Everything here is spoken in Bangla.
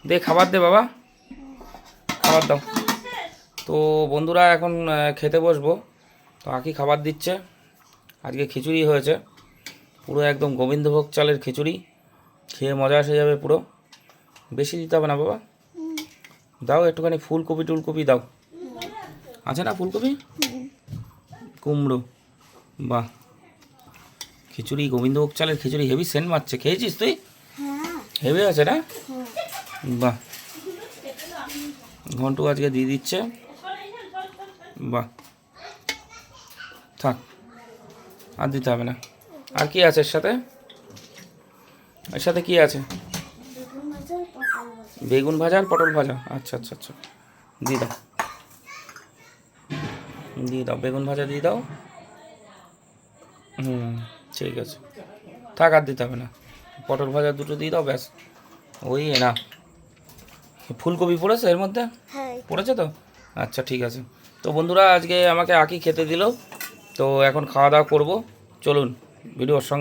দে খাবার দে বাবা, খাবার দাও। তো বন্ধুরা এখন খেতে বসবো। তো আঁকি খাবার দিচ্ছে। আজকে খিচুড়ি হয়েছে, পুরো একদম গোবিন্দভোগ চালের খিচুড়ি। খেয়ে মজা এসে যাবে পুরো। বেশি দিতে হবে না বাবা, দাও একটুখানি ফুলকপি টুলকপি দাও। আছে না ফুলকপি, কুমড়ো। বাহ, খিচুড়ি গোবিন্দভোগ চালের খিচুড়ি হেভি সেন্ট মারছে। খেয়েছিস তুই? হেভি আছে না? বাহ, ঘন্টু আজকে দিয়ে দিচ্ছে। বাহ, থাক আর দিতে হবে না। আর কি আছে এর সাথে? এর সাথে কি আছে? বেগুন ভাজা আর পটল ভাজা। আচ্ছা আচ্ছা আচ্ছা, দিয়ে দাও, দিয়ে দাও, বেগুন ভাজা দিয়ে দাও। ঠিক আছে, থাক আর দিতে হবে না। পটল ভাজা দুটো দিয়ে দাও, ব্যাস। ওই না, ফুলকপি পড়েছে এর মধ্যে? পড়েছে তো, আচ্ছা ঠিক আছে। তো বন্ধুরা আজকে আমাকে আঁকি খেতে দিল। তো এখন খাওয়া দাওয়া করবো। চলুন ভিডিওর সঙ্গে।